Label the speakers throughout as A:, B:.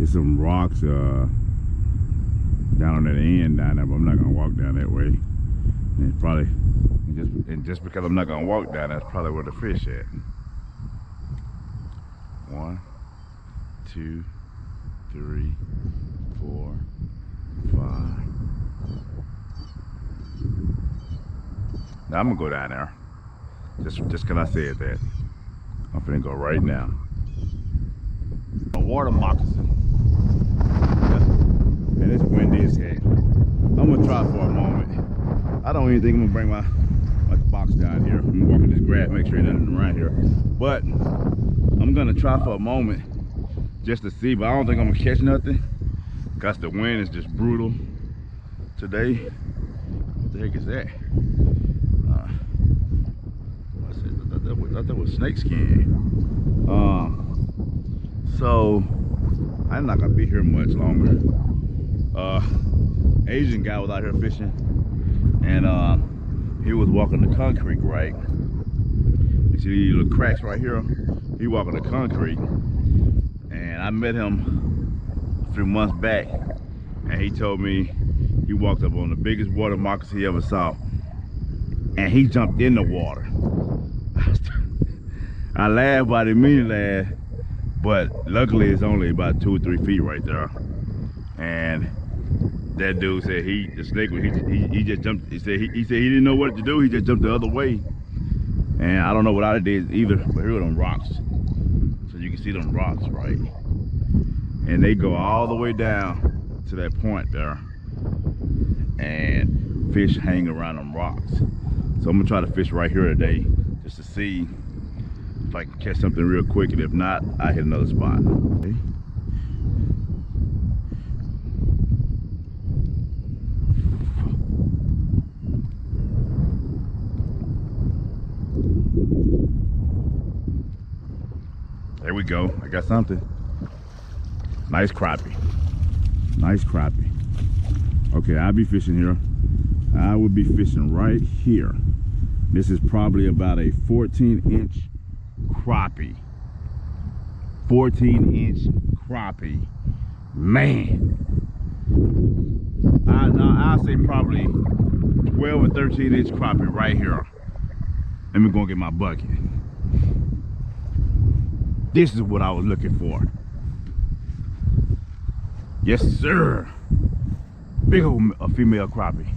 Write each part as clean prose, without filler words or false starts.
A: There's some rocks down on that end down there, but I'm not gonna walk down that way. And it's probably just because I'm not gonna walk down, that's probably where the fish at. 1, 2, 3, 4, 5. Now I'm gonna go down there. Just cause I said that. I'm finna go right now. A water moccasin. Man, it's windy as heck. I'm gonna try for a moment. I don't even think I'm gonna bring my box down here. I'm walking this grass, make sure there's nothing around here. But I'm gonna try for a moment just to see, but I don't think I'm gonna catch nothing because the wind is just brutal today. What the heck is that? I thought that was snake skin. So I'm not gonna be here much longer. Asian guy was out here fishing, and he was walking the concrete, right? You see these little cracks right here? He walking the concrete, and I met him a few months back, and he told me he walked up on the biggest water moccasin he ever saw, and he jumped in the water. I laughed, but I didn't mean to laugh, but luckily it's only about 2 or 3 feet right there. And that dude said he just jumped. He said he didn't know what to do. He just jumped the other way, and I don't know what I did either. But here are them rocks, so you can see them rocks, right? And they go all the way down to that point there, and fish hang around them rocks. So I'm gonna try to fish right here today, just to see if I can catch something real quick, and if not, I hit another spot. Okay. There we go. I got something. Nice crappie. Nice crappie. Okay, I'll be fishing here. I will be fishing right here. This is probably about a 14-inch crappie. 14-inch crappie. Man. I'll say probably 12 or 13-inch crappie right here. Let me go and get my bucket. This is what I was looking for. Yes, sir. Big old female crappie.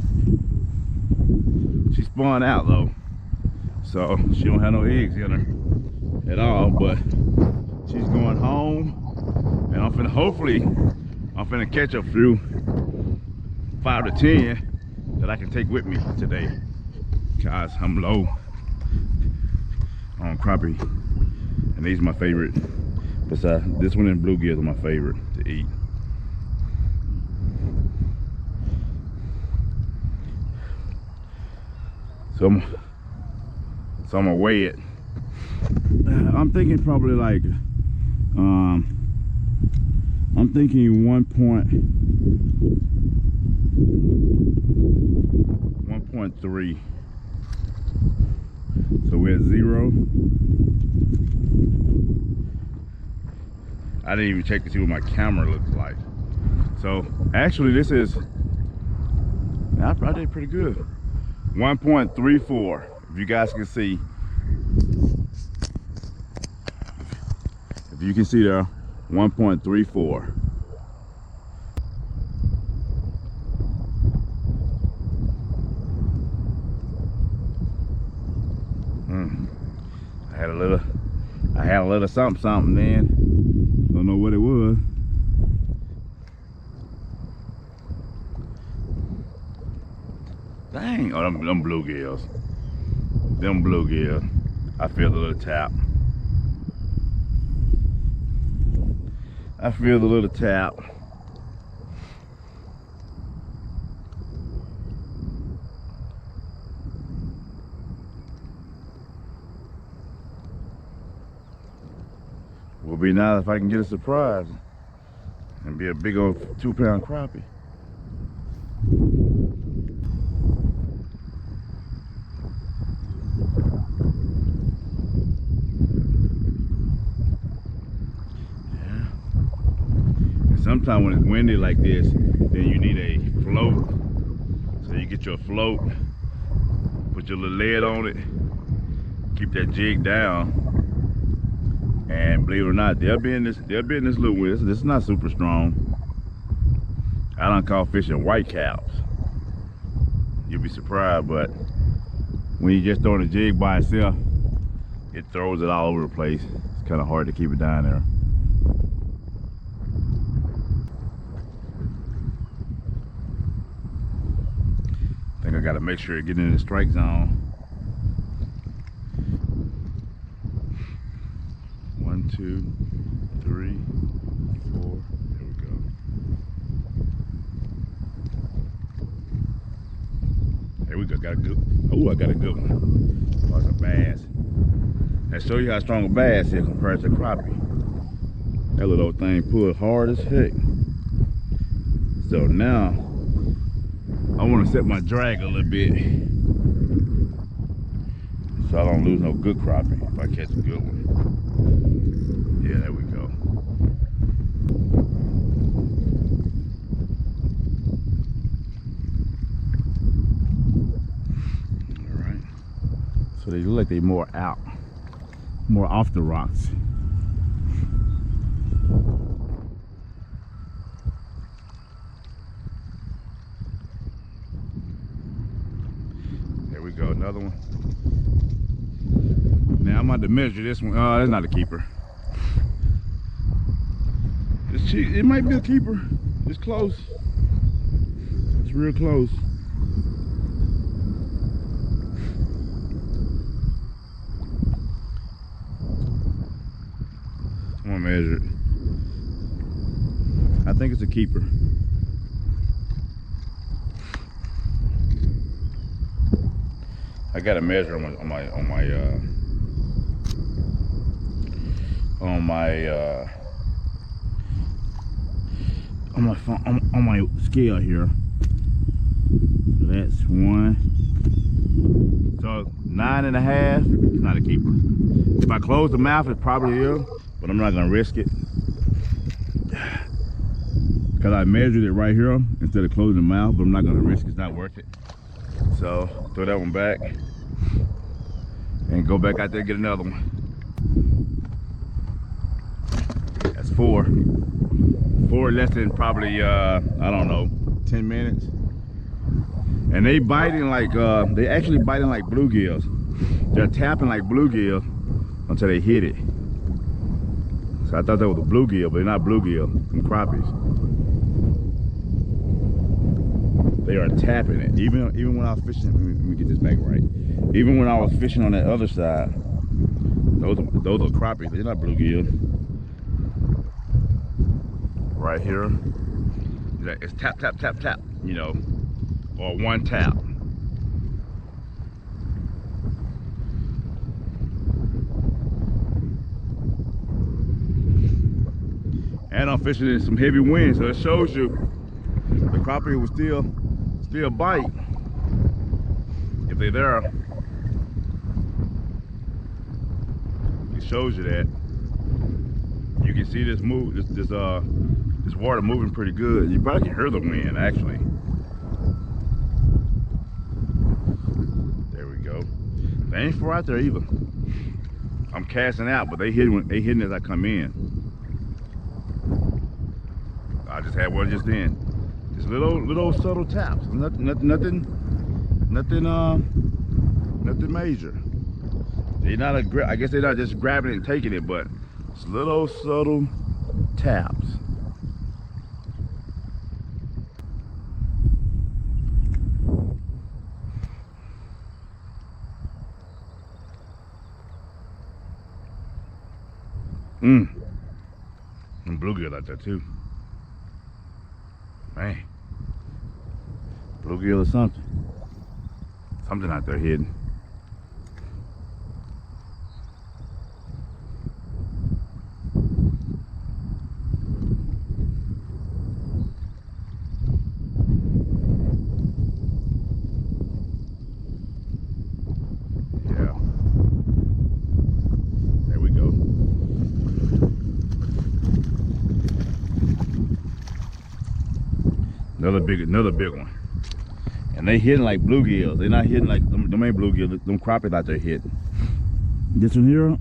A: She spawned out though, so she don't have no eggs in her at all. But she's going home, and I'm finna catch a few 5 to 10 that I can take with me today, cause I'm low on crappie, and these are my favorite. Besides this one and bluegills are my favorite to eat. So I'm gonna weigh it. I'm thinking probably like, I'm thinking 1.3. So we're at 0. I didn't even check to see what my camera looks like. So actually this is, I did pretty good. 1.34, if you guys can see. If you can see there, 1.34. I had a little something then. Don't know what it was. Dang, oh, them bluegills. Them bluegills. I feel the little tap. I feel the little tap. Would be nice if I can get a surprise and be a big old 2-pound crappie. sometimes when it's windy like this, then you need a float. So you get your float, put your little lead on it, keep that jig down, and believe it or not, they'll be in this little wind. This is not super strong. I don't call fishing white caps. You'll be surprised, but when you just throwing a jig by itself, it throws it all over the place. It's kind of hard to keep it down there. I think I got to make sure it get in the strike zone. 1, 2, 3, 4. There we go. There we go. Got a good. Oh, I got a good one. That's a bass. That show you how strong a bass is compared to a crappie. That little old thing pulled hard as heck. So now I want to set my drag a little bit so I don't lose no good crappie if I catch a good one. Yeah, there we go. All right. So they look like they're more out, more off the rocks. There we go, another one. Now I'm about to measure this one. Oh, that's not a keeper. It might be a keeper. It's close. It's real close. I'm gonna measure it. I think it's a keeper. I got to measure on my scale here. So that's 1. So 9.5. It's not a keeper. If I close the mouth, it probably is, but I'm not gonna risk it because I measured it right here instead of closing the mouth. But I'm not gonna risk it. It's not worth it. So throw that one back and go back out there and get another one. That's 4. 4 less than probably I don't know, 10 minutes. And they biting like they actually biting like bluegills. They're tapping like bluegill until they hit it. So I thought that was a bluegill, but they're not bluegill. Some crappies. They are tapping it. Even when I was fishing, let me get this back right. Even when I was fishing on that other side, those are crappies. They're not bluegill. Right here, it's tap, tap, tap, tap, you know, or one tap. And I'm fishing in some heavy wind, so it shows you the crappie will still bite if they're there. It shows you that. You can see this move, this water moving pretty good. You probably can hear the wind actually. There we go. They ain't far out there either. I'm casting out, but they hitting as I come in. I just had one just then. Just little subtle taps. Nothing major. They're not I guess they're not just grabbing it and taking it, but it's little subtle taps. And bluegill out there too. Man, bluegill or something. Something out there hidden. Another big one. And they hitting like bluegills. They're not hitting like them ain't bluegills. Them crappies out there hitting. This one here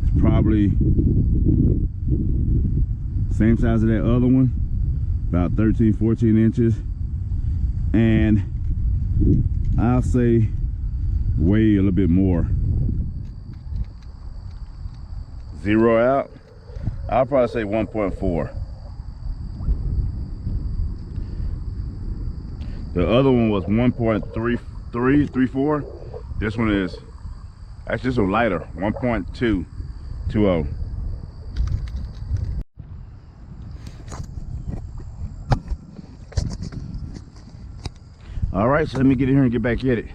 A: is probably same size as that other one, about 13, 14 inches. And I'll say weigh a little bit more. Zero out, I'll probably say 1.4. The other one was 1.34. This one is actually just a lighter, 1.220. All right, so let me get in here and get back at it.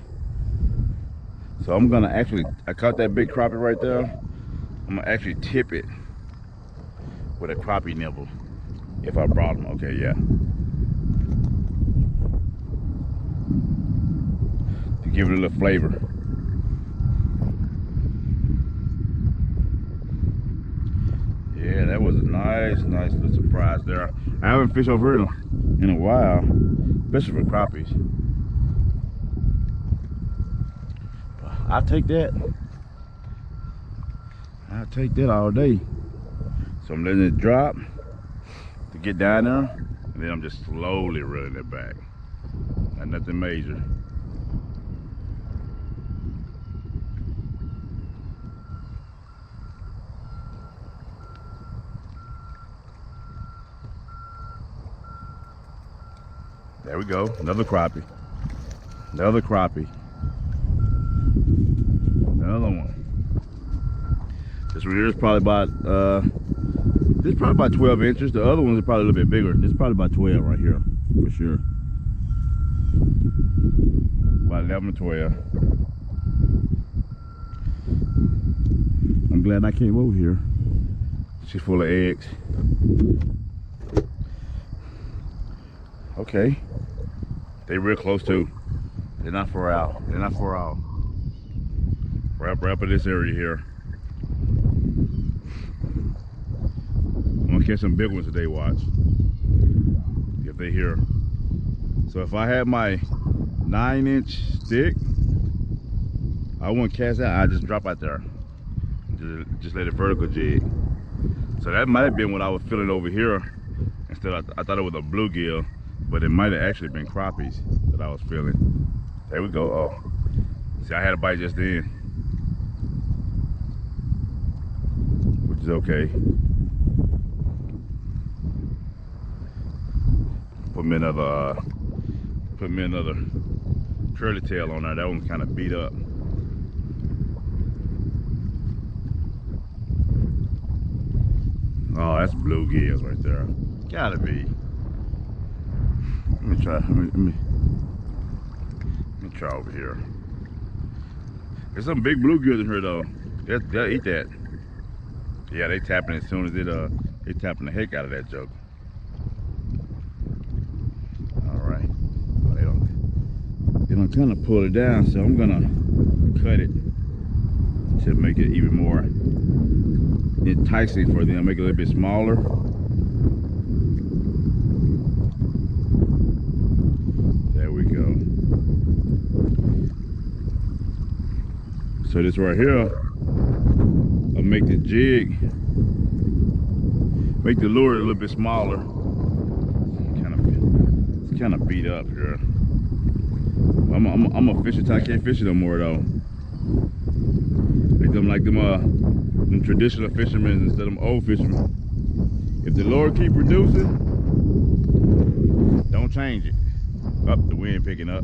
A: So I'm gonna I caught that big crappie right there. I'm gonna actually tip it with a crappie nibble if I brought them. Okay, yeah. To give it a little flavor. Yeah, that was a nice little surprise there. I haven't fished over here in a while, especially for crappies. I'll take that. I'll take that all day. So I'm letting it drop to get down there, and then I'm just slowly reeling it back. Not nothing major. There we go, another crappie. Another crappie. Another one. This one here is probably about this is probably about 12 inches. The other ones are probably a little bit bigger. This is probably about 12 right here, for sure. About 11 or 12. I'm glad I came over here. She's full of eggs. Okay. They real close too. They're not far out. They're not far out. Wrap in this area here. I'm gonna catch some big ones today, watch. If they here. So if I had my 9-inch stick, I wouldn't cast out, I just drop out there. Just let it vertical jig. So that might have been what I was feeling over here. Instead I thought it was a bluegill, but it might have actually been crappies that I was feeling. There we go. Oh, see, I had a bite just then, which is okay. Put me another curly tail on there. That one's kind of beat up. Oh, that's bluegills right there. Gotta be. Let me try. Let me try over here. There's some big bluegills in here though. They'll eat that. Yeah, they tapping as soon as they tapping the heck out of that joke. All right. Well, they don't kind of pull it down, so I'm gonna cut it to make it even more enticing for them. Make it a little bit smaller. There we go. So this right here, I'll make the jig, make the lure a little bit smaller. It's kind of beat up here. I'm gonna fish it till I can't fish it no more though. Like them traditional fishermen instead of them old fishermen. If the lure keep reducing, don't change it. Up, the wind picking up.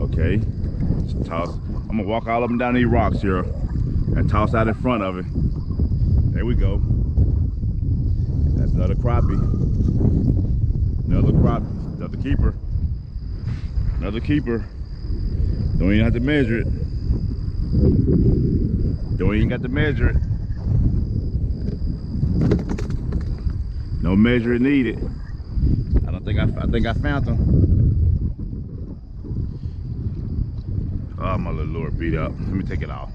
A: Okay, just toss. I'm gonna walk all up and down these rocks here and toss out in front of it. There we go. That's another crappie. Another crappie. Another keeper. Another keeper. Don't even have to measure it. Don't even got to measure it. No measuring needed. I think I found them. Oh, my little lure beat up. Let me take it off.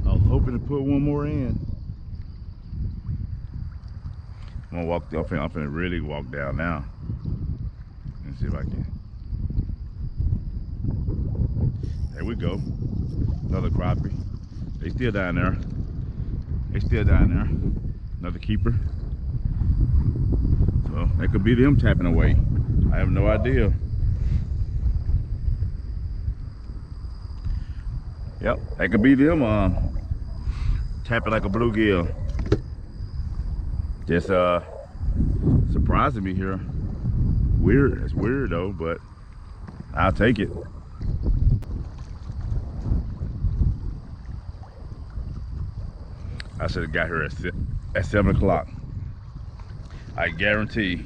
A: I was hoping to put one more in. I'm gonna walk. I'm finna really walk down now. Let's see if I can. There we go. Another crappie. They still down there. They still down there. Another keeper. So that could be them tapping away. I have no idea. Yep, that could be them tapping like a bluegill. Just surprising me here. Weird. It's weird though, but I'll take it. I should have got here at 7 o'clock. I guarantee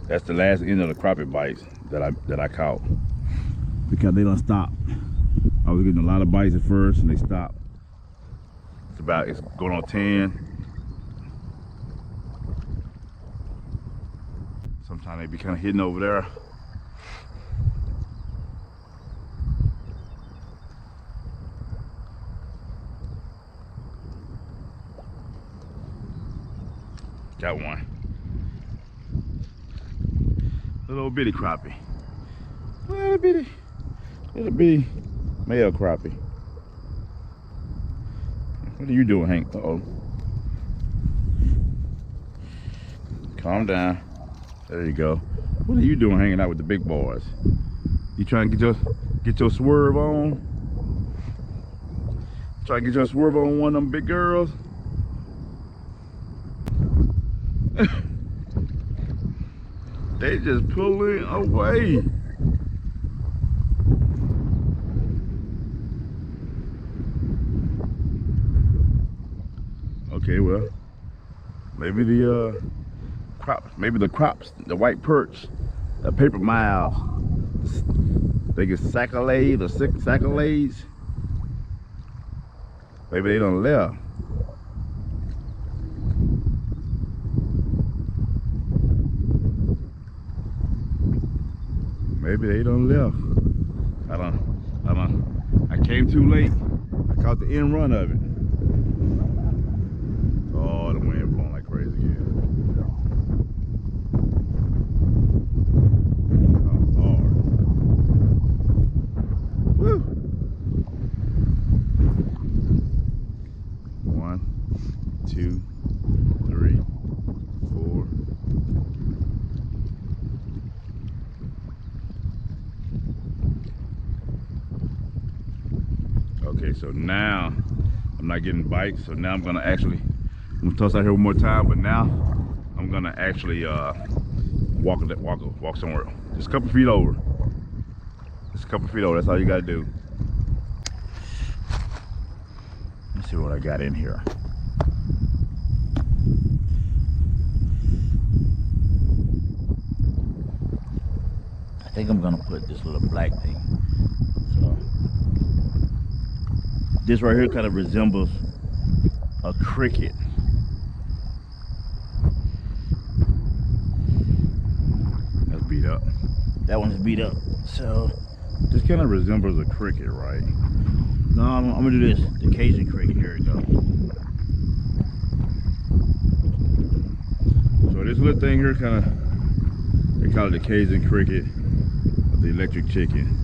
A: that's the last end of the crappie bites that I caught, because they don't stop. I was getting a lot of bites at first and they stopped. It's going on 10. Sometimes they be kind of hidden over there. Got one. Little bitty crappie. Little bitty male crappie. What are you doing, Hank? Uh-oh. Calm down. There you go. What are you doing hanging out with the big boys? You trying to get your swerve on? Trying to get your swerve on one of them big girls? They just pulling away. Okay, well, maybe the crops, the white perch, the paper miles, they get saccolades or saccolades. Maybe they done left. Maybe they done left. I came too late. I caught the end run of it. Oh, the wind blowing like crazy again. Oh, hard. Woo! 1, 2, 3, 4. Okay, so now I'm not getting bites, so now I'm gonna toss out here one more time, but now I'm gonna actually walk somewhere just a couple feet over. Just a couple feet over, that's all you gotta do. Let's see what I got in here. I think I'm gonna put this little black thing. So this right here kind of resembles a cricket. That's beat up. That one's beat up. So this kind of resembles a cricket, right? No, I'm gonna do this. The Cajun cricket. Here we go. So this little thing here kind of, they call it the Cajun cricket, or the electric chicken.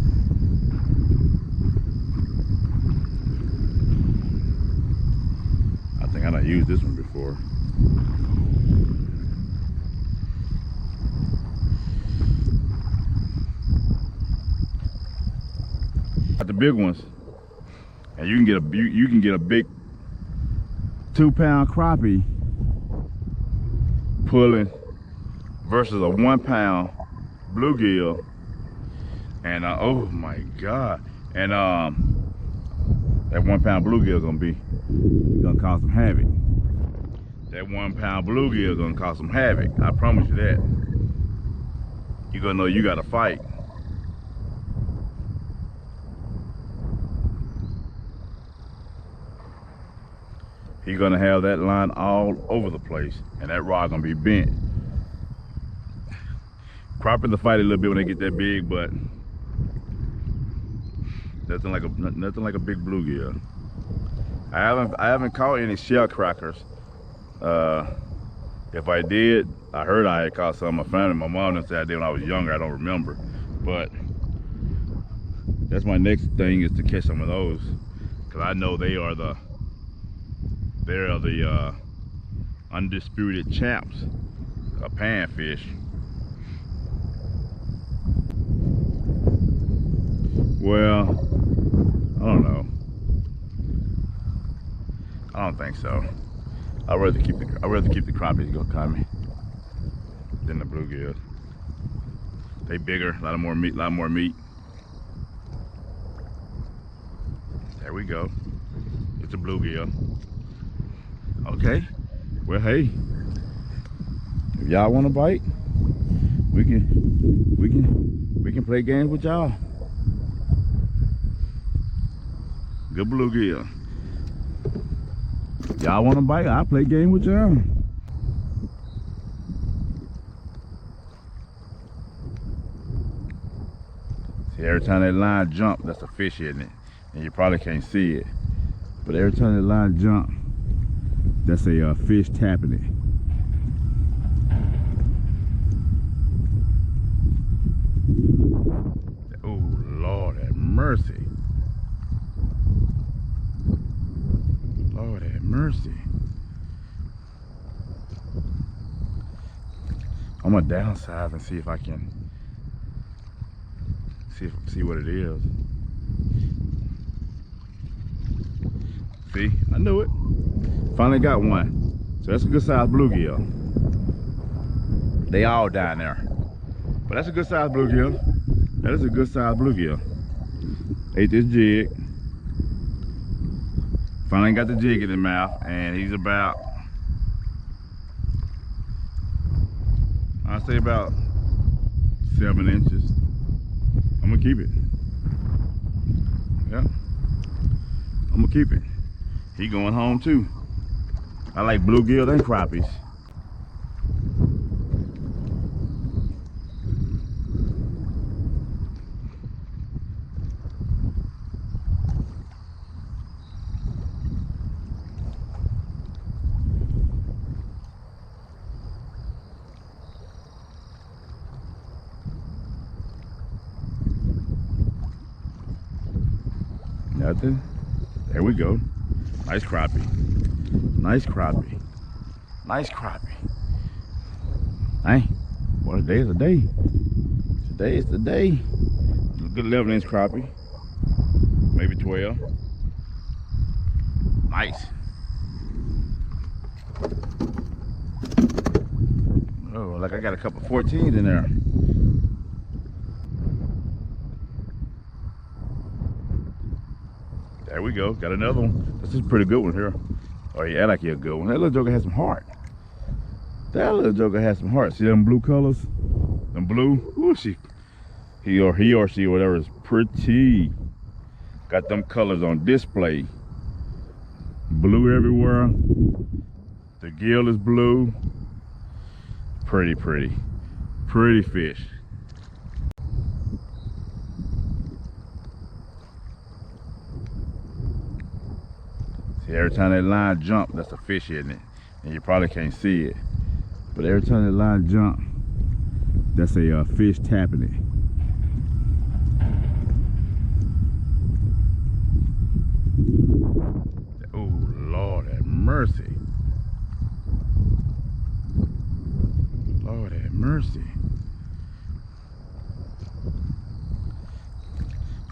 A: I done used this one before. Got the big ones, and you can get a big 2-pound crappie pulling versus a 1-pound bluegill. And oh my God! And that 1-pound bluegill gonna cause some havoc. That 1-pound bluegill gonna cause some havoc. I promise you that. You're gonna know you gotta fight. He's gonna have that line all over the place, and that rod gonna be bent. Crappies will fight a little bit when they get that big, but nothing like a big bluegill. I haven't caught any shell crackers If I did, I heard I had caught some of my family. My mom done said I did when I was younger. I don't remember. But that's my next thing, is to catch some of those. Because I know they're the undisputed champs of panfish. Well, I don't know. I don't think so. I'd rather keep the crappies go coming than the bluegills. They bigger, a lot more meat. There we go. It's a bluegill. Okay. Well, hey, if y'all want to bite, we can play games with y'all. Good bluegill. Y'all want to bite? I'll play game with y'all. See, every time that line jump, that's a fish, isn't it? And you probably can't see it, but every time that line jump, that's a fish tapping it. Oh, Lord have mercy. Lord have mercy. I'm gonna downsize and see if I can see what it is. See, I knew it. Finally got one. So that's a good sized bluegill. They all down there, but that's a good sized bluegill. That is a good sized bluegill. Ate this jig. Finally got the jig in his mouth, and he's about, I'd say about 7 inches. I'm gonna keep it. Yeah, I'm gonna keep it. He going home too. I like bluegill and crappies. Nothing. There we go. Nice crappie. Nice crappie. Nice crappie. Hey, what a day is a day. Today is the day. A good 11-inch crappie. Maybe 12. Nice. Oh, like I got a couple 14s in there. There we go, got another one. This is a pretty good one here. Oh yeah, like a good one. That little joker has some heart. That little joker has some heart. See them blue colors? Them blue? Ooh, he or she, whatever, is pretty. Got them colors on display. Blue everywhere. The gill is blue. Pretty, pretty. Pretty fish. See, every time that line jump, that's a fish, isn't it? And you probably can't see it, but every time that line jump, that's a fish tapping it. Oh, Lord have mercy. Lord have mercy.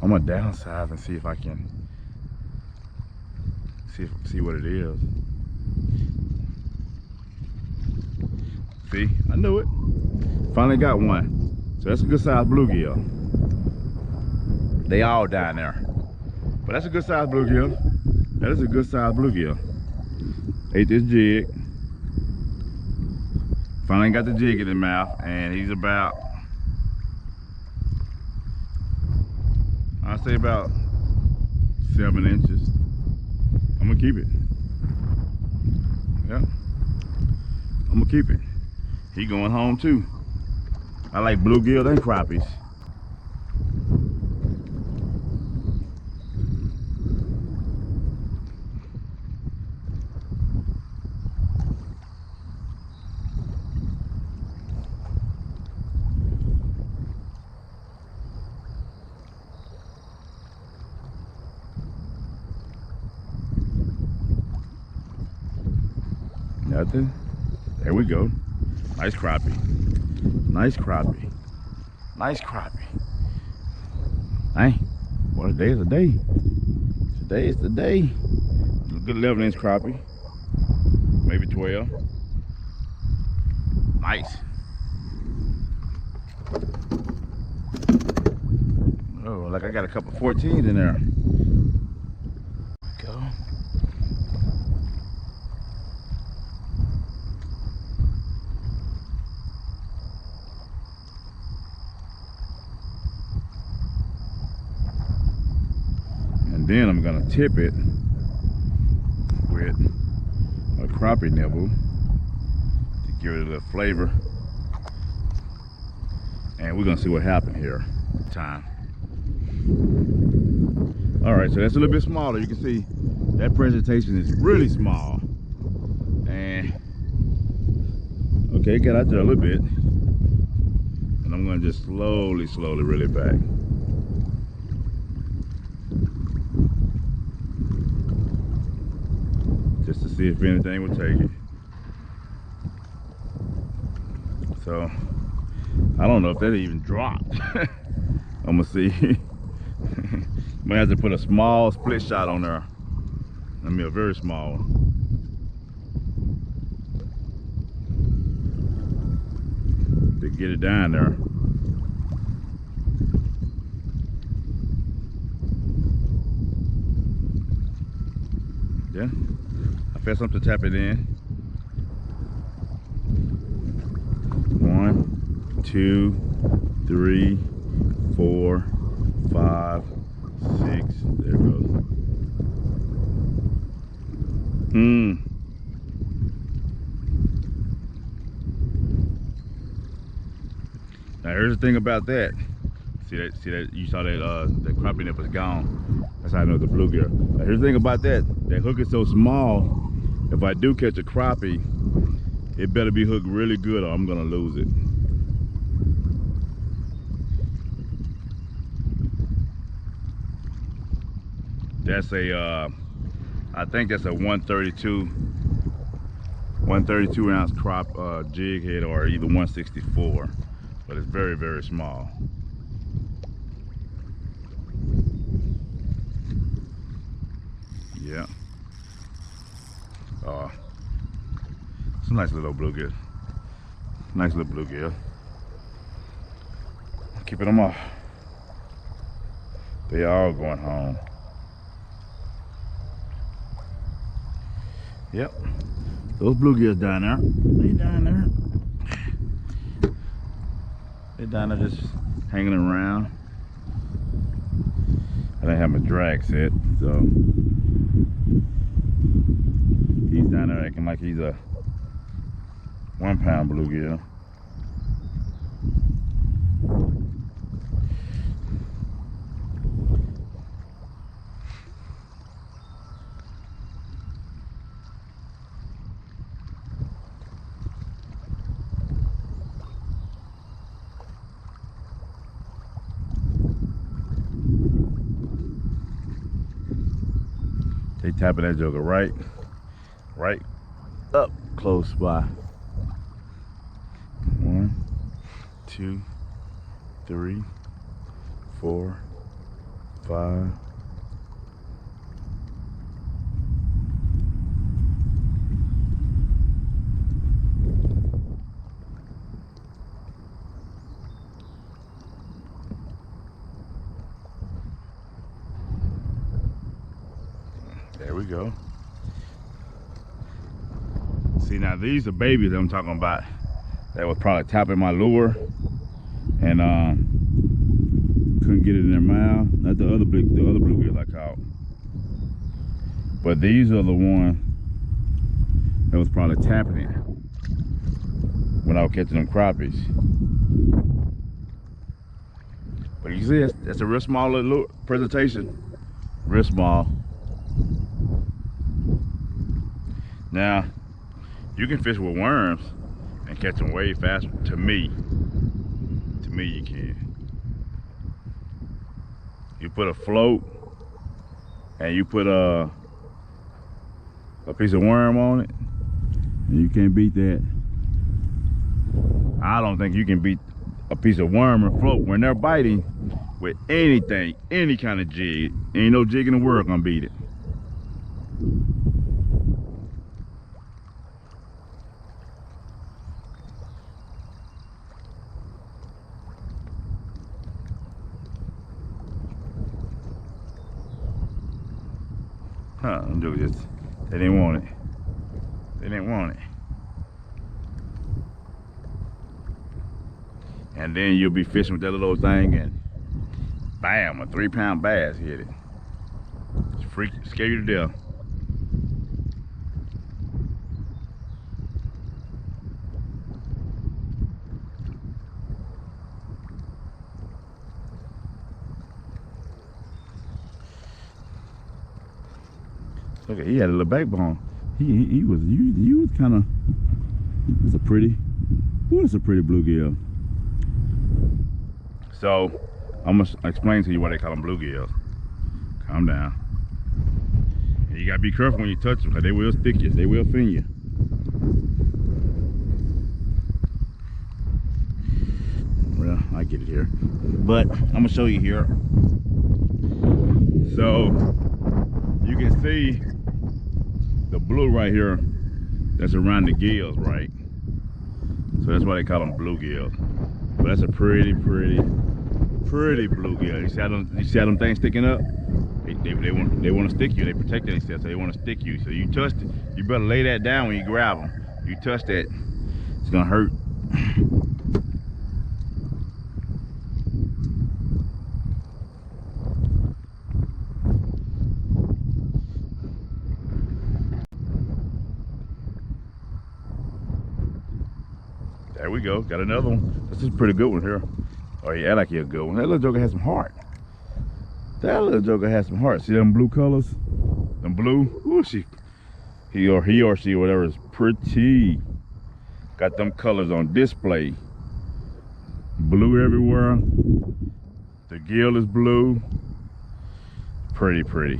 A: I'm gonna downsize and see if I can see what it is. See, I knew it. Finally got one. So that's a good sized bluegill. They all down there, but that's a good sized bluegill. That is a good sized bluegill. Ate this jig. Finally got the jig in his mouth, and he's about, I'd say about 7 inches. I'm gonna keep it. Yeah, I'm gonna keep it. He going home too. I like bluegill and crappies. Nothing. There we go. Nice crappie. Nice crappie. Nice crappie. Hey, well, today is the day. Today is the day. A good 11-inch crappie. Maybe 12. Nice. Oh, like I got a couple 14s in there. Go. And then I'm gonna tip it with a crappie nibble to give it a little flavor. And we're gonna see what happened here. Time. All right, so that's a little bit smaller. You can see that presentation is really small. And okay, got out there a little bit. And I'm gonna just slowly reel it back. Just to see if anything will take it. So, I don't know if that even dropped. I'm gonna see. Might have to put a small split shot on there. I mean, a very small one. To get it down there. Yeah, I felt something to tap it in. 1, 2, 3, 4, 5, 6. There it goes. Now here's the thing about that. See that you saw that that crappie nip was gone. That's how I know the bluegill. Now here's the thing about that. That hook is so small. If I do catch a crappie, it better be hooked really good or I'm gonna lose it. That's a I think that's a 132 ounce crop jig head, or either 164, but it's very small. Yeah. It's a nice little bluegill. Nice little bluegill. Keeping them off. They all going home. Yep, those bluegills down there. They down there. They down there just hanging around. I didn't have my drag set, so he's down there acting like he's a 1 pound bluegill. They tapping that joker right up close by. 1, 2, 3, 4, 5. There we go. See, now these are babies that I'm talking about that was probably tapping my lure and couldn't get it in their mouth. Not the other bluegill I caught, but these are the one that was probably tapping it when I was catching them crappies. But you see, that's a real small little presentation, real small. Now, you can fish with worms and catch them way faster. To me, you can. You put a float and you put a piece of worm on it, And you can't beat that. I don't think you can beat a piece of worm or float when they're biting with anything, any kind of jig. Ain't no jig in the world gonna beat it. Huh, don't do this. They didn't want it. They didn't want it. And then you'll be fishing with that little thing and bam, a 3-pound bass hit it. It's freak, scare you to death. Look at, he had a little backbone. He was kind of. It was a pretty. Ooh, it's a pretty bluegill. So I'm gonna explain to you why they call them bluegills. Calm down. And you gotta be careful when you touch them, because they will stick you. They will fin you. Well, I get it here, but I'm gonna show you here. So you can see the blue right here that's around the gills, right? So that's why they call them bluegills. But that's a pretty bluegill. You see how them things sticking up? They want to stick you. They protect themselves, so they want to stick you. So you touch it, you better lay that down when you grab them. You touch that, it's gonna hurt. There we go, got another one. This is a pretty good one here. Oh yeah, like a good one. That little joker has some heart. That little joker has some heart. See them blue colors? Them blue? Ooh, he or she, whatever, is pretty. Got them colors on display. Blue everywhere. The gill is blue. Pretty fish.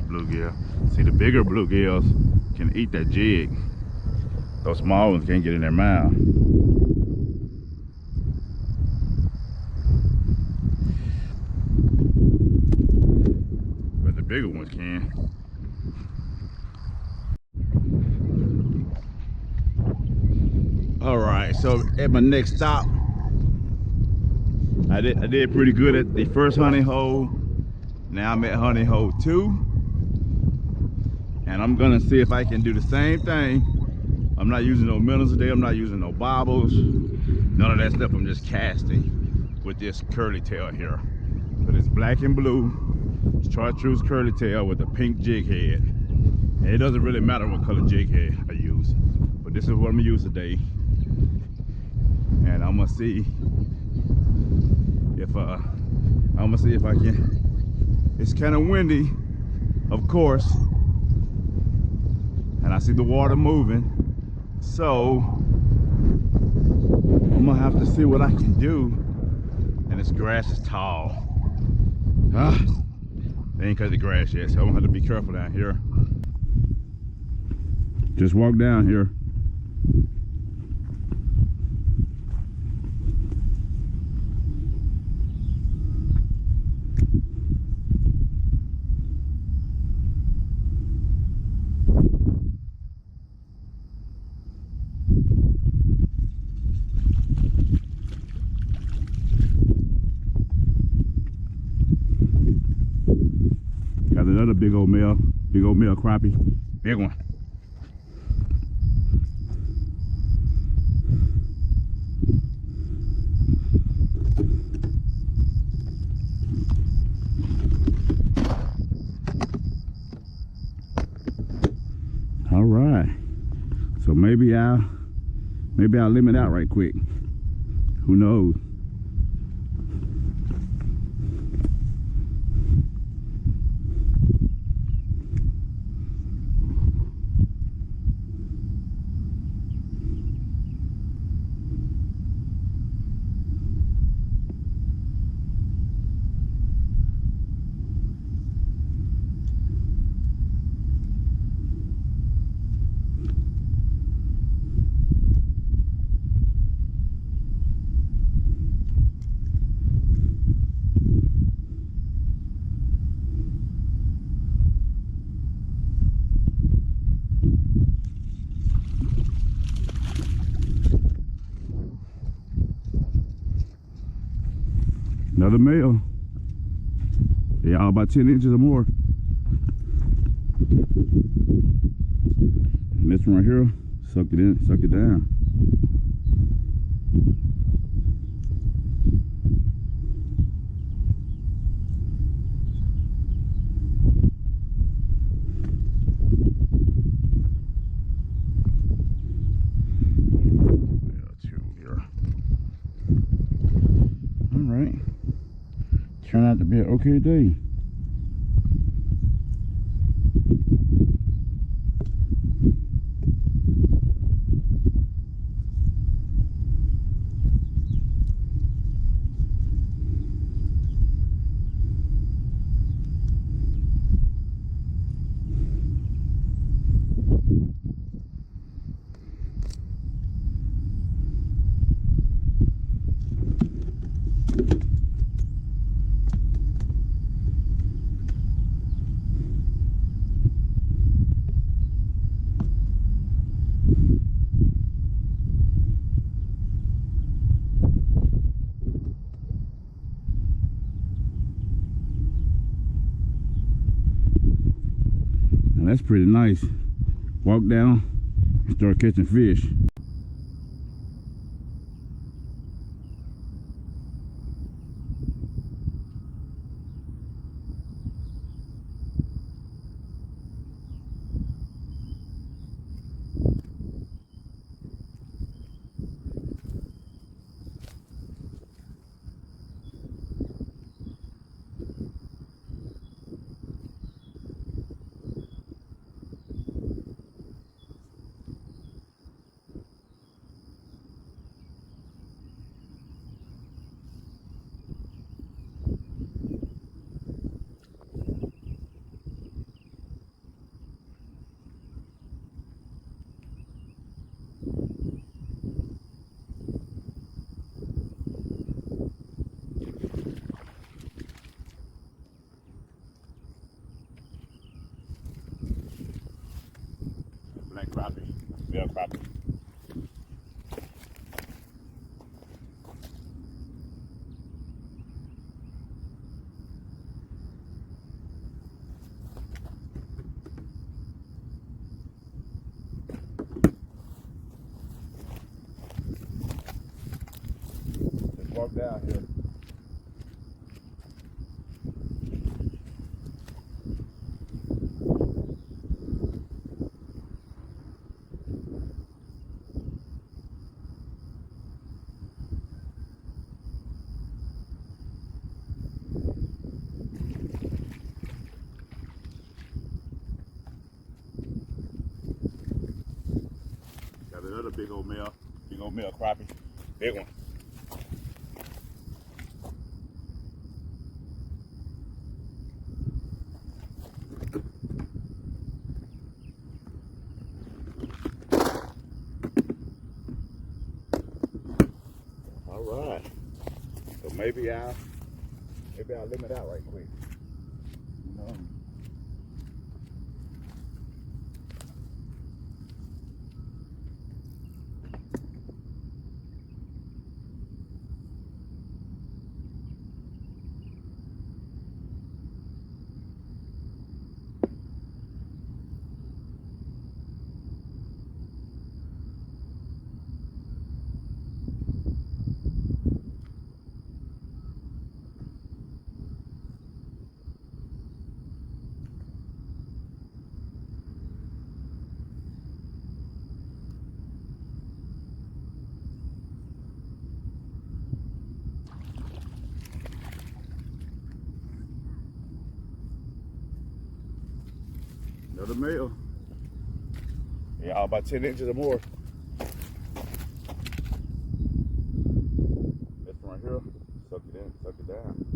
A: Bluegill. See, the bigger bluegills can eat that jig. Those small ones can't get in their mouth. But the bigger ones can. All right, so at my next stop, I did pretty good at the first honey hole. Now I'm at honey hole 2. And I'm gonna see if I can do the same thing. I'm not using no minnows today. I'm not using no bobbles. None of that stuff. I'm just casting with this curly tail here. But it's black and blue. It's chartreuse curly tail with a pink jig head. And it doesn't really matter what color jig head I use. But this is what I'm gonna use today. And I'm gonna see if I can. It's kind of windy, of course. And I see the water moving, so I'm gonna have to see what I can do. And this grass is tall. They ain't cut the grass yet, so I'm gonna have to be careful down here. Just walk down here. Got another big old male crappie. Big one. All right. So maybe I'll limit out right quick. Who knows? Another male. Yeah, all about 10 inches or more. And this one right here, suck it in, suck it down. Alright. Turned out to be an okay day. Now that's pretty nice. Walk down and start catching fish. Black crappie, real crappie. Just walk down here. Got another big old male crappie. Big one. All right. So maybe I'll limit out right quick. You know. Another male. Yeah, all about 10 inches or more. This one right here, suck it in, suck it down.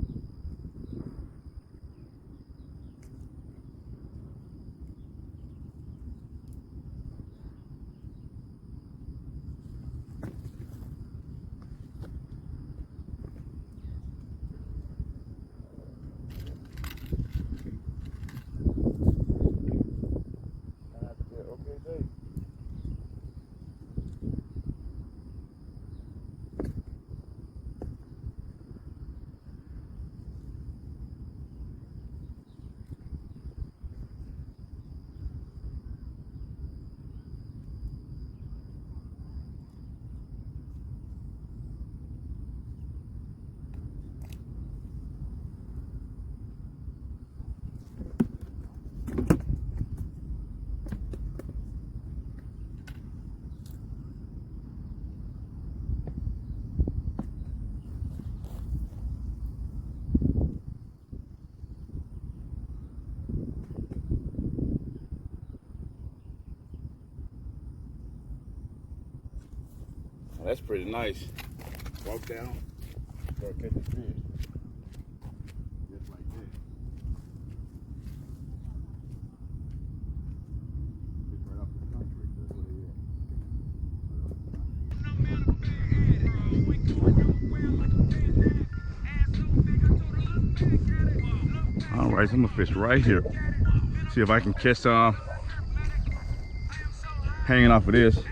A: That's pretty nice. Walk down, start catching fish. Just like this. Fish right off the concrete, that's what it is. All right, so I'm gonna fish right here. See if I can catch some hanging off of this.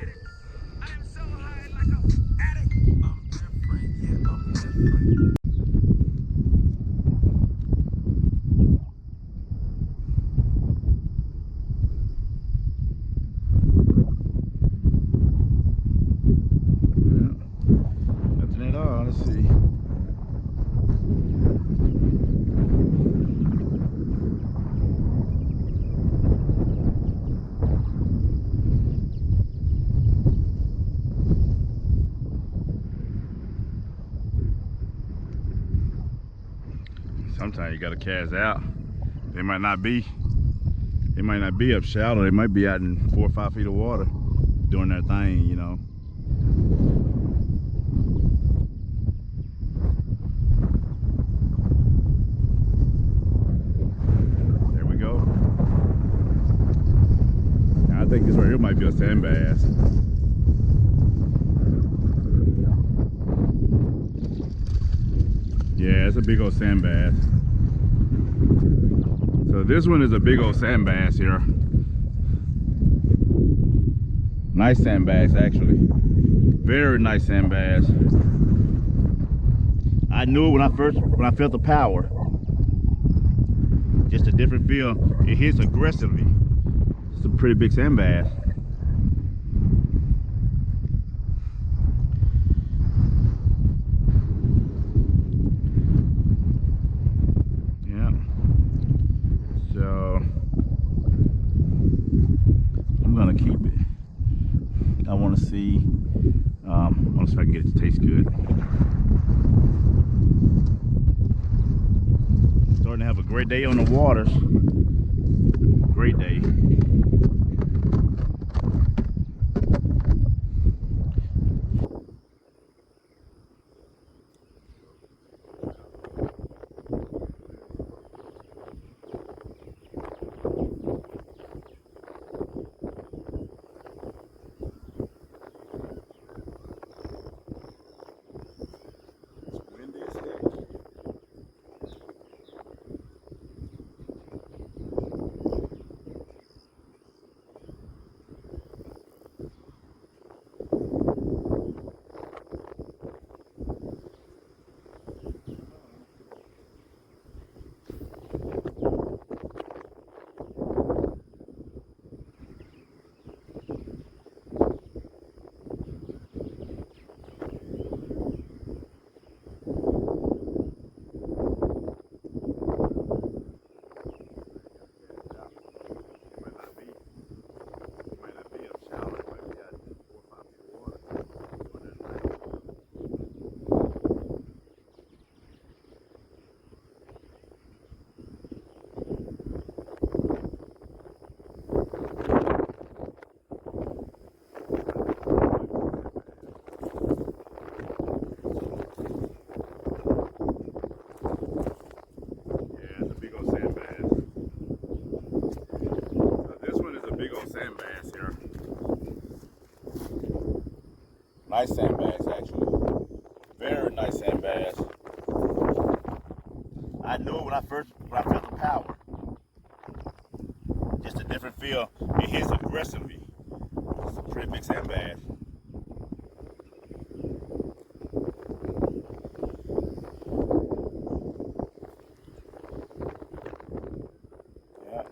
A: Nothing at all. Let's see. Sometimes you gotta cast out. They might not be up shallow. They might be out in 4 or 5 feet of water doing their thing, you know. There we go. Now, I think this right here might be a sand bass. Yeah, it's a big old sand bass. So this one is a big old sand bass here. Nice sand bass, actually. Very nice sand bass. I knew it when I felt the power. Just a different feel. It hits aggressively. It's a pretty big sand bass. Keep it. I want to see. I want to see if I can get it to taste good. Starting to have a great day on the waters. Great day. Sand bass here. Nice sand bass, actually. Very nice sand bass. I knew it when I felt the power. Just a different feel. It hits aggressively. It's a pretty big sand bass. Yeah.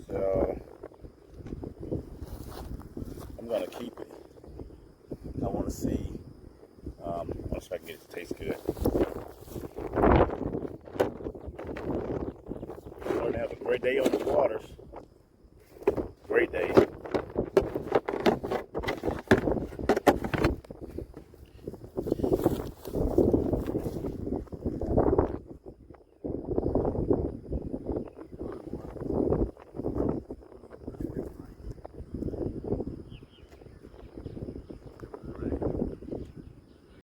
A: So I'm gonna keep it. I want to see. I want to see if I can get it to taste good. We're gonna have a great day on the waters.